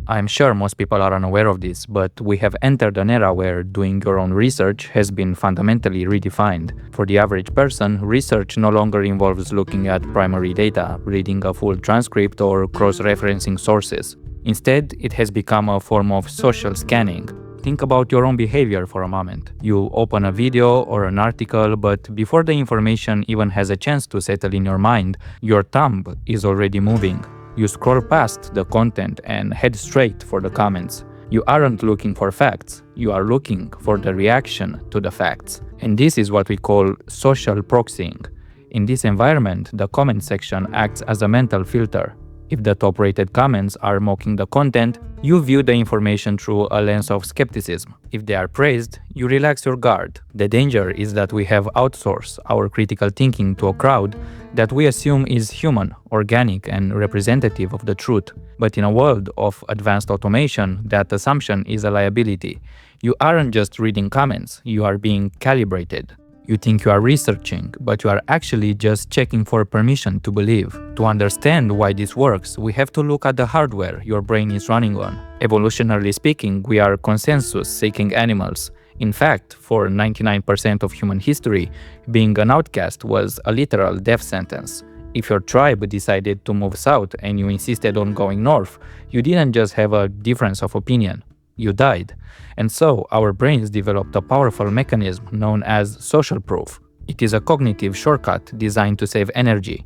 I'm sure most people are unaware of this, but we have entered an era where doing your own research has been fundamentally redefined. For the average person, research no longer involves looking at primary data, reading a full transcript, or cross-referencing sources. Instead, it has become a form of social scanning. Think about your own behavior for a moment. You open a video or an article, but before the information even has a chance to settle in your mind, your thumb is already moving. You scroll past the content and head straight for the comments. You aren't looking for facts, you are looking for the reaction to the facts. And this is what we call social proxying. In this environment, the comment section acts as a mental filter. If the top-rated comments are mocking the content, you view the information through a lens of skepticism. If they are praised, you relax your guard. The danger is that we have outsourced our critical thinking to a crowd that we assume is human, organic, and representative of the truth. But in a world of advanced automation, that assumption is a liability. You aren't just reading comments, you are being calibrated. You think you are researching, but you are actually just checking for permission to believe. To understand why this works, we have to look at the hardware your brain is running on. Evolutionarily speaking, we are consensus-seeking animals. In fact, for 99% of human history, being an outcast was a literal death sentence. If your tribe decided to move south and you insisted on going north, you didn't just have a difference of opinion. You died. And so, our brains developed a powerful mechanism known as social proof. It is a cognitive shortcut designed to save energy.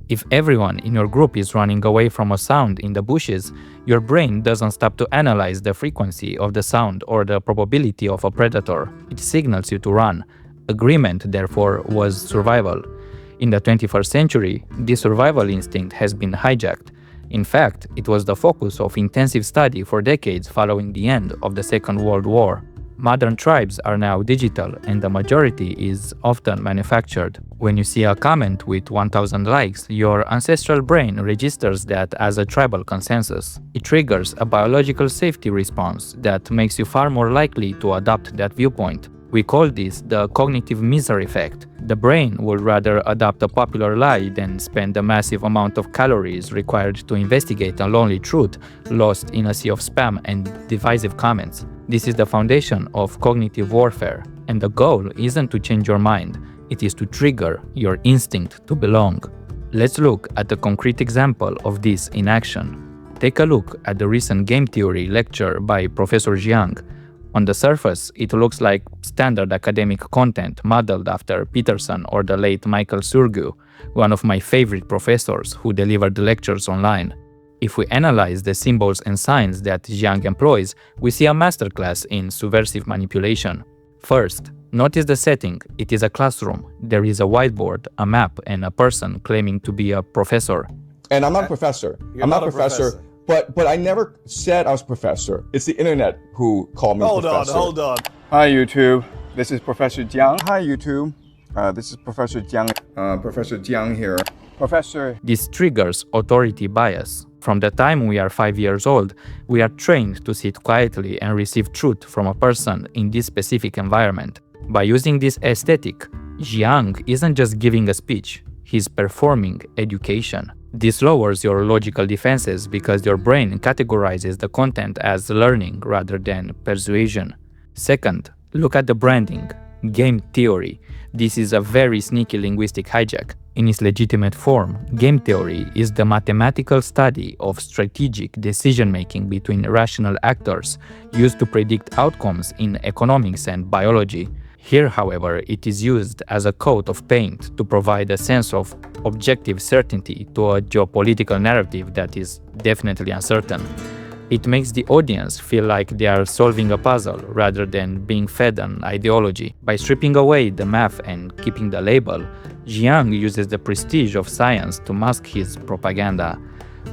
If everyone in your group is running away from a sound in the bushes, your brain doesn't stop to analyze the frequency of the sound or the probability of a predator. It signals you to run. Agreement, therefore, was survival. In the 21st century, this survival instinct has been hijacked. In fact, it was the focus of intensive study for decades following the end of the Second World War. Modern tribes are now digital, and the majority is often manufactured. When you see a comment with 1000 likes, your ancestral brain registers that as a tribal consensus. It triggers a biological safety response that makes you far more likely to adopt that viewpoint. We call this the cognitive misery effect. The brain would rather adopt a popular lie than spend the massive amount of calories required to investigate a lonely truth lost in a sea of spam and divisive comments. This is the foundation of cognitive warfare, and the goal isn't to change your mind, it is to trigger your instinct to belong. Let's look at a concrete example of this in action. Take a look at the recent game theory lecture by Professor Jiang. On the surface, it looks like standard academic content modeled after Peterson or the late Michael Theurgy, one of my favorite professors who delivered lectures online. If we analyze the symbols and signs that Jiang employs, we see a masterclass in subversive manipulation. First, notice the setting. It is a classroom. There is a whiteboard, a map, and a person claiming to be a professor. And I'm not a professor. I'm not a professor. But I never said I was a professor. It's the internet who called me professor. Hold on. Hi YouTube, this is Professor Jiang. Hi YouTube, this is Professor Jiang. Professor Jiang here. Professor. This triggers authority bias. From the time we are 5 years old, we are trained to sit quietly and receive truth from a person in this specific environment. By using this aesthetic, Jiang isn't just giving a speech, he's performing education. This lowers your logical defenses because your brain categorizes the content as learning rather than persuasion. Second, look at the branding. Game theory. This is a very sneaky linguistic hijack. In its legitimate form, game theory is the mathematical study of strategic decision-making between rational actors used to predict outcomes in economics and biology. Here, however, it is used as a coat of paint to provide a sense of objective certainty to a geopolitical narrative that is definitely uncertain. It makes the audience feel like they are solving a puzzle rather than being fed an ideology. By stripping away the math and keeping the label, Jiang uses the prestige of science to mask his propaganda.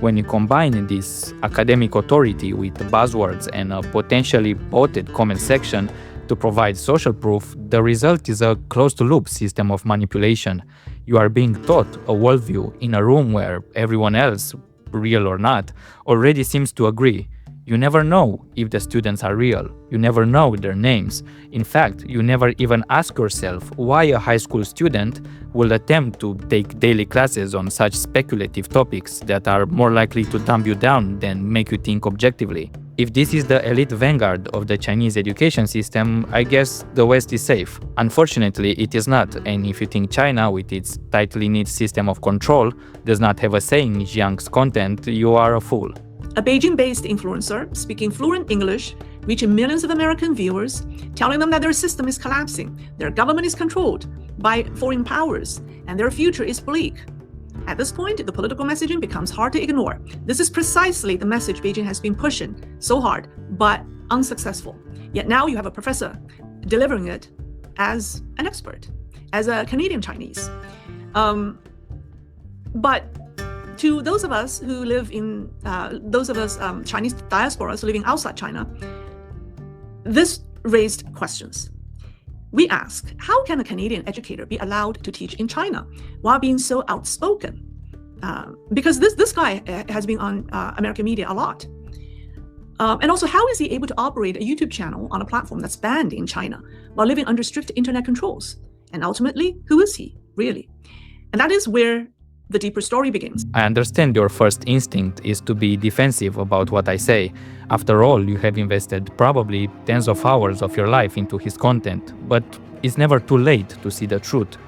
When you combine this academic authority with buzzwords and a potentially botted comment section to provide social proof, the result is a closed-loop system of manipulation. You are being taught a worldview in a room where everyone else, real or not, already seems to agree. You never know if the students are real. You never know their names. In fact, you never even ask yourself why a high school student will attempt to take daily classes on such speculative topics that are more likely to dumb you down than make you think objectively. If this is the elite vanguard of the Chinese education system, I guess the West is safe. Unfortunately, it is not, and if you think China, with its tightly knit system of control, does not have a say in Jiang's content, you are a fool. A Beijing-based influencer speaking fluent English, reaching millions of American viewers, telling them that their system is collapsing, their government is controlled by foreign powers, and their future is bleak. At this point, the political messaging becomes hard to ignore. This is precisely the message Beijing has been pushing so hard, but unsuccessful. Yet now you have a professor delivering it as an expert, as a Canadian Chinese. But to those of us who live in, Chinese diasporas living outside China, this raised questions. We ask, how can a Canadian educator be allowed to teach in China while being so outspoken? Because this guy has been on American media a lot. And also, how is he able to operate a YouTube channel on a platform that's banned in China while living under strict internet controls? And ultimately, who is he, really? And that is where the deeper story begins. I understand your first instinct is to be defensive about what I say. After all, you have invested probably tens of hours of your life into his content, but it's never too late to see the truth.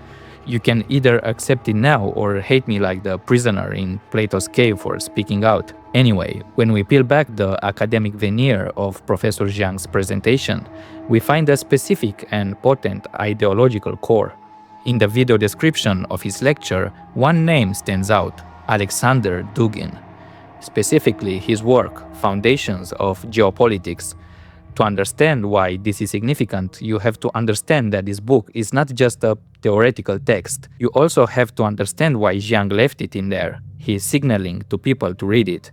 You can either accept it now or hate me like the prisoner in Plato's cave for speaking out. Anyway, when we peel back the academic veneer of Professor Jiang's presentation, we find a specific and potent ideological core. In the video description of his lecture, one name stands out: Alexander Dugin. Specifically, his work, Foundations of Geopolitics. To understand why this is significant, you have to understand that this book is not just a theoretical text. You also have to understand why Jiang left it in there. He is signaling to people to read it.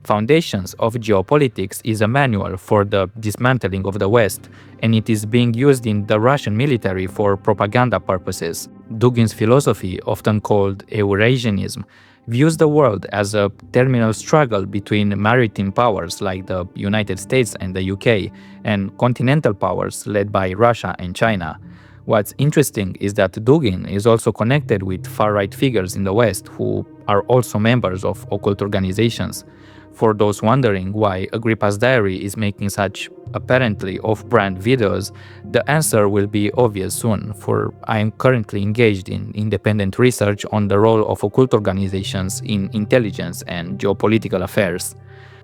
Foundations of Geopolitics is a manual for the dismantling of the West, and it is being used in the Russian military for propaganda purposes. Dugin's philosophy, often called Eurasianism, views the world as a terminal struggle between maritime powers like the United States and the UK, and continental powers led by Russia and China. What's interesting is that Dugin is also connected with far-right figures in the West who are also members of occult organizations. For those wondering why Agrippa's Diary is making such apparently off-brand videos, the answer will be obvious soon, for I am currently engaged in independent research on the role of occult organizations in intelligence and geopolitical affairs.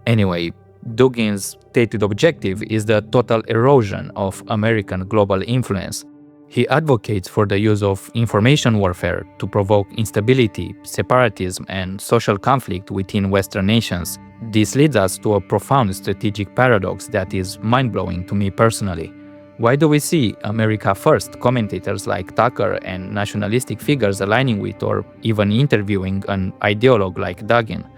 Anyway, Dugin's stated objective is the total erosion of American global influence. He advocates for the use of information warfare to provoke instability, separatism, and social conflict within Western nations. This leads us to a profound strategic paradox that is mind-blowing to me personally. Why do we see America First commentators like Tucker and nationalistic figures aligning with or even interviewing an ideologue like Dugin?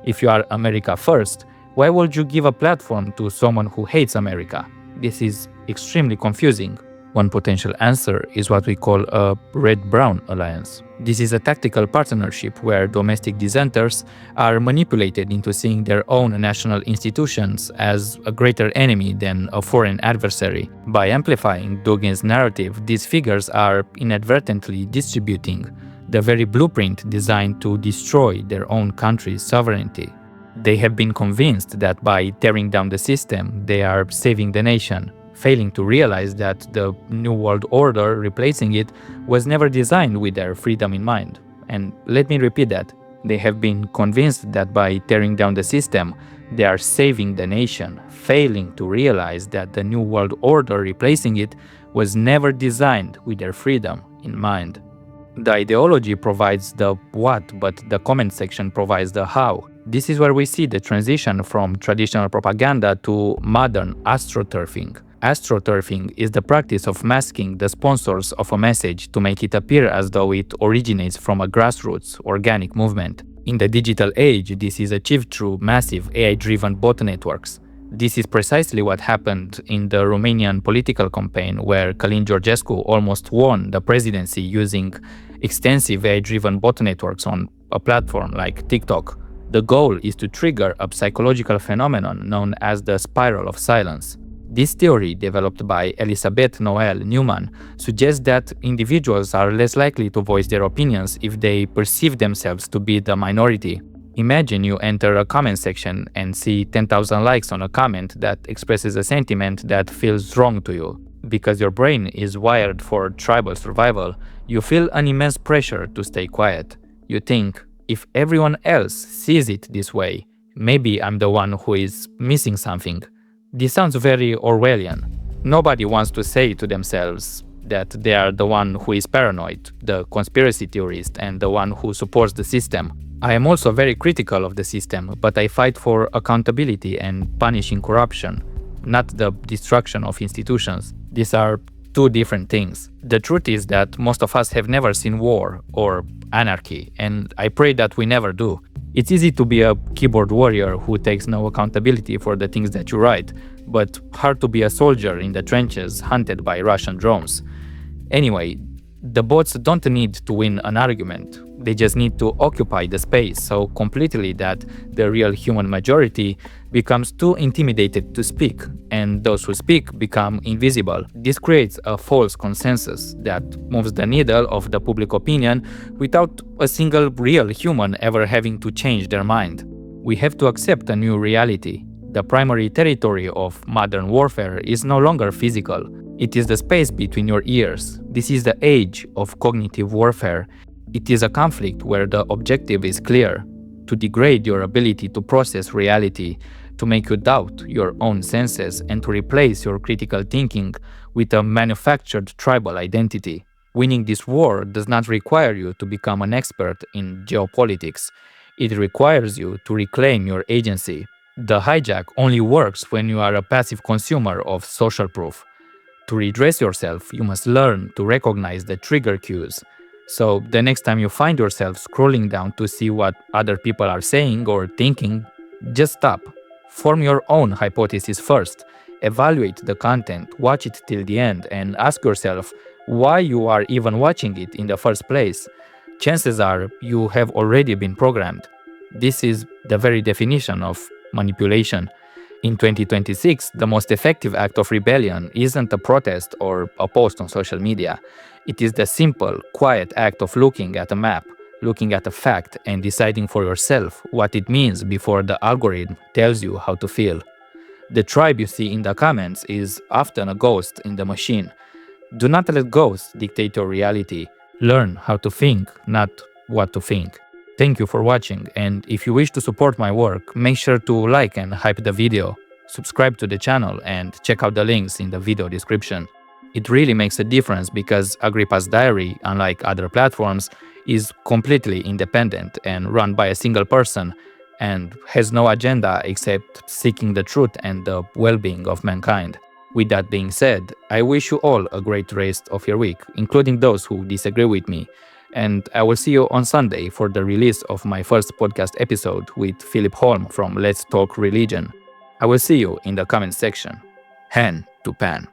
If you are America First, why would you give a platform to someone who hates America? This is extremely confusing. One potential answer is what we call a red-brown alliance. This is a tactical partnership where domestic dissenters are manipulated into seeing their own national institutions as a greater enemy than a foreign adversary. By amplifying Dugin's narrative, these figures are inadvertently distributing the very blueprint designed to destroy their own country's sovereignty. They have been convinced that by tearing down the system, they are saving the nation, failing to realize that the New World Order replacing it was never designed with their freedom in mind. And let me repeat that. They have been convinced that by tearing down the system, they are saving the nation, failing to realize that the New World Order replacing it was never designed with their freedom in mind. The ideology provides the what, but the comment section provides the how. This is where we see the transition from traditional propaganda to modern astroturfing. Astroturfing is the practice of masking the sponsors of a message to make it appear as though it originates from a grassroots, organic movement. In the digital age, this is achieved through massive AI-driven bot networks. This is precisely what happened in the Romanian political campaign, where Călin Georgescu almost won the presidency using extensive AI-driven bot networks on a platform like TikTok. The goal is to trigger a psychological phenomenon known as the spiral of silence. This theory, developed by Elisabeth Noel Newman, suggests that individuals are less likely to voice their opinions if they perceive themselves to be the minority. Imagine you enter a comment section and see 10,000 likes on a comment that expresses a sentiment that feels wrong to you. Because your brain is wired for tribal survival, you feel an immense pressure to stay quiet. You think, if everyone else sees it this way, maybe I'm the one who is missing something. This sounds very Orwellian. Nobody wants to say to themselves that they are the one who is paranoid, the conspiracy theorist, and the one who supports the system. I am also very critical of the system, but I fight for accountability and punishing corruption, not the destruction of institutions. These are two different things. The truth is that most of us have never seen war or anarchy, and I pray that we never do. It's easy to be a keyboard warrior who takes no accountability for the things that you write, but hard to be a soldier in the trenches hunted by Russian drones. Anyway, the bots don't need to win an argument. They just need to occupy the space so completely that the real human majority becomes too intimidated to speak, and those who speak become invisible. This creates a false consensus that moves the needle of the public opinion without a single real human ever having to change their mind. We have to accept a new reality. The primary territory of modern warfare is no longer physical. It is the space between your ears. This is the age of cognitive warfare. It is a conflict where the objective is clear: to degrade your ability to process reality, to make you doubt your own senses, and to replace your critical thinking with a manufactured tribal identity. Winning this war does not require you to become an expert in geopolitics. It requires you to reclaim your agency. The hijack only works when you are a passive consumer of social proof. To redress yourself, you must learn to recognize the trigger cues. So the next time you find yourself scrolling down to see what other people are saying or thinking, just stop. Form your own hypothesis first. Evaluate the content, watch it till the end, and ask yourself why you are even watching it in the first place. Chances are you have already been programmed. This is the very definition of manipulation. In 2026, the most effective act of rebellion isn't a protest or a post on social media. It is the simple, quiet act of looking at a map, looking at a fact, and deciding for yourself what it means before the algorithm tells you how to feel. The tribe you see in the comments is often a ghost in the machine. Do not let ghosts dictate your reality. Learn how to think, not what to think. Thank you for watching, and if you wish to support my work, make sure to like and hype the video, subscribe to the channel, and check out the links in the video description. It really makes a difference because Agrippa's Diary, unlike other platforms, is completely independent and run by a single person and has no agenda except seeking the truth and the well-being of mankind. With that being said, I wish you all a great rest of your week, including those who disagree with me. And I will see you on Sunday for the release of my first podcast episode with Philip Holm from Let's Talk Religion. I will see you in the comment section. Hand to pen.